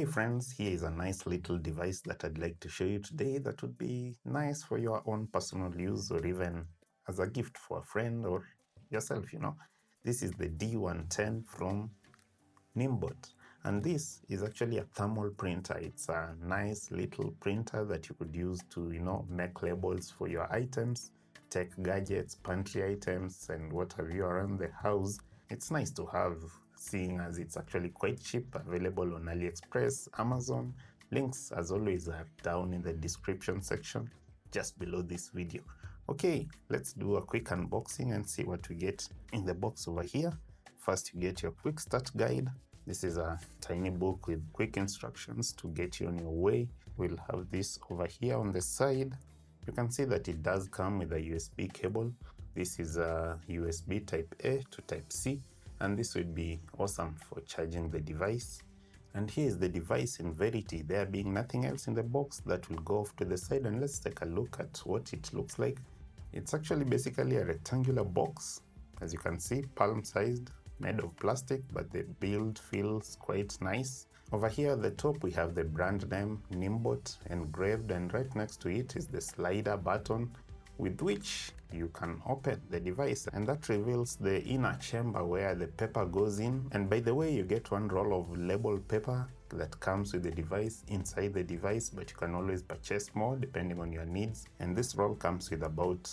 Hey friends, here is a nice little device that I'd like to show you today that would be nice for your own personal use or even as a gift for a friend or yourself, This is the D110 from Niimbot, and this is actually a thermal printer. It's a nice little printer that you could use to, make labels for your items, tech gadgets, pantry items, and what have you around the house. It's nice to have, seeing as it's actually quite cheap, available on AliExpress, Amazon. Links, as always, are down in the description section just below this video. Okay, let's do a quick unboxing and see what we get in the box over here. First, you get your quick start guide. This is a tiny book with quick instructions to get you on your way. We'll have this over here on the side. You can see that it does come with a USB cable. This is a USB type A to type C, and this would be awesome for charging the device. And here is the device in verity, there being nothing else in the box. That will go off to the side, and let's take a look at what it looks like. It's actually basically a rectangular box, as you can see, palm-sized, made of plastic, but the build feels quite nice. Over here at the top we have the brand name Niimbot engraved, and right next to it is the slider button with which you can open the device, and that reveals the inner chamber where the paper goes in. And by the way, you get one roll of labeled paper that comes with the device inside the device, but you can always purchase more depending on your needs. And this roll comes with about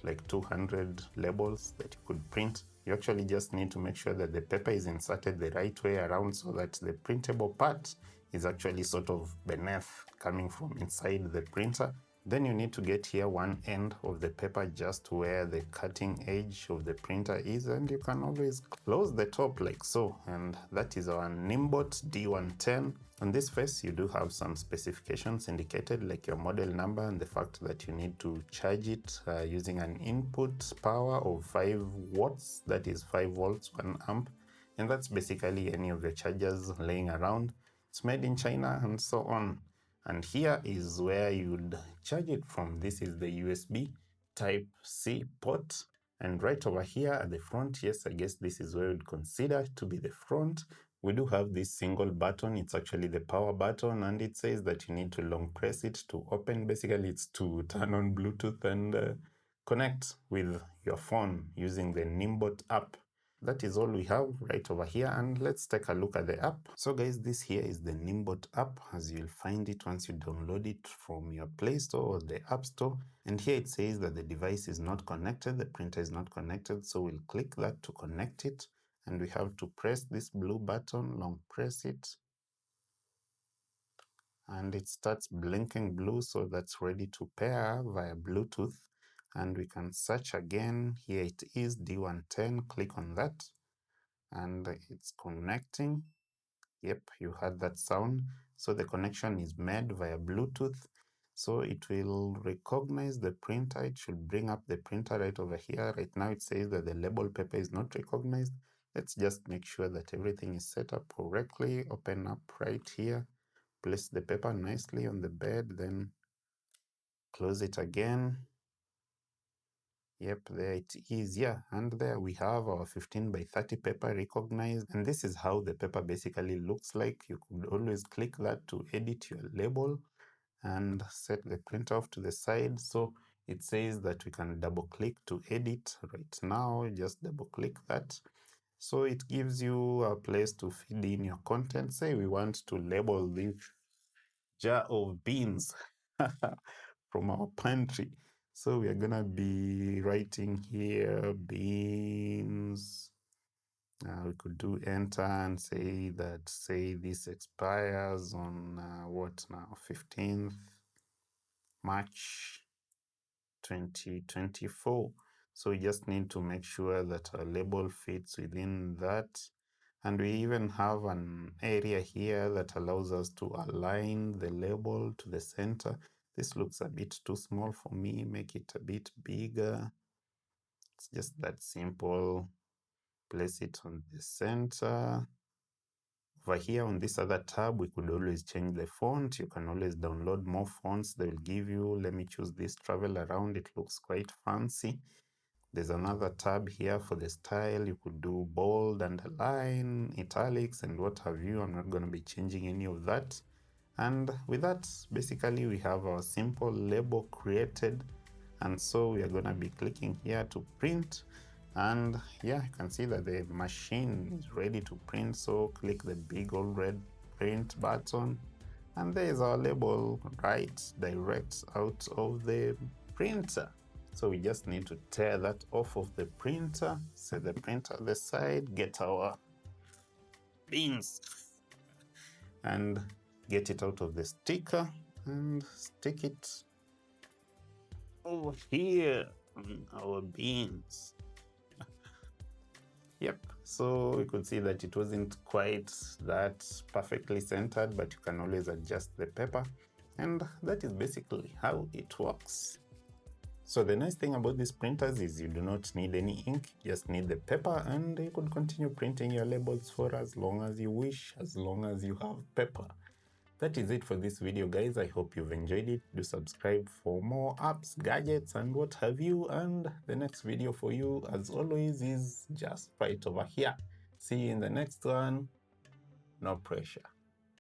like 200 labels that you could print. You actually just need to make sure that the paper is inserted the right way around so that the printable part is actually sort of beneath, coming from inside the printer. Then you need to get here one end of the paper just where the cutting edge of the printer is, and you can always close the top like so. And that is our Niimbot D110. On this face you do have some specifications indicated, like your model number and the fact that you need to charge it using an input power of 5 watts, that is 5 volts 1 amp, and that's basically any of your chargers laying around. It's made in China and so on. And here is where you'd charge it from. This is the USB type C port. And right over here at the front, yes, I guess this is where you'd consider to be the front. We do have this single button. It's actually the power button, and it says that you need to long press it to open. Basically, it's to turn on Bluetooth and connect with your phone using the Niimbot app. That is all we have right over here, and let's take a look at the app. So guys, this here is the Niimbot app, as you'll find it once you download it from your Play Store or the App Store. And here it says that the device is not connected, the printer is not connected, so we'll click that to connect it, and we have to press this blue button, long press it, and it starts blinking blue, so that's ready to pair via Bluetooth. And we can search again. Here it is, D110, click on that, and it's connecting. Yep, you heard that sound. So the connection is made via Bluetooth. So it will recognize the printer. It should bring up the printer right over here. Right now it says that the label paper is not recognized. Let's just make sure that everything is set up correctly. Open up right here. Place the paper nicely on the bed, then close it again. Yep, there it is. Yeah, and there we have our 15 by 30 paper recognized, and this is how the paper basically looks like. You could always click that to edit your label and set the printer off to the side. So it says that we can double click to edit right now. Just double click that. So it gives you a place to feed in your content. Say we want to label this jar of beans from our pantry. So we are gonna be writing here beans. We could do enter and say that, say this expires on what now, 15th March 2024. So we just need to make sure that our label fits within that. And we even have an area here that allows us to align the label to the center. This looks a bit too small for me. Make it a bit bigger. It's just that simple. Place it on the center. Over here on this other tab, we could always change the font. You can always download more fonts they will give you. Let me choose this travel around. It looks quite fancy. There's another tab here for the style. You could do bold, underline, italics, and what have you. I'm not going to be changing any of that. And with that, basically we have our simple label created. And so we are going to be clicking here to print. And yeah, you can see that the machine is ready to print. So click the big old red print button. And there is our label right direct out of the printer. So we just need to tear that off of the printer, set the printer at the side, get our beans, and get it out of the sticker and stick it over here on our beans. Yep, so you could see that it wasn't quite that perfectly centered, but you can always adjust the paper, and that is basically how it works. So the nice thing about these printers is you do not need any ink, you just need the paper, and you could continue printing your labels for as long as you wish, as long as you have paper. That is it for this video, guys. I hope you've enjoyed it. Do subscribe for more apps, gadgets, and what have you. And the next video for you, as always, is just right over here. See you in the next one. No pressure.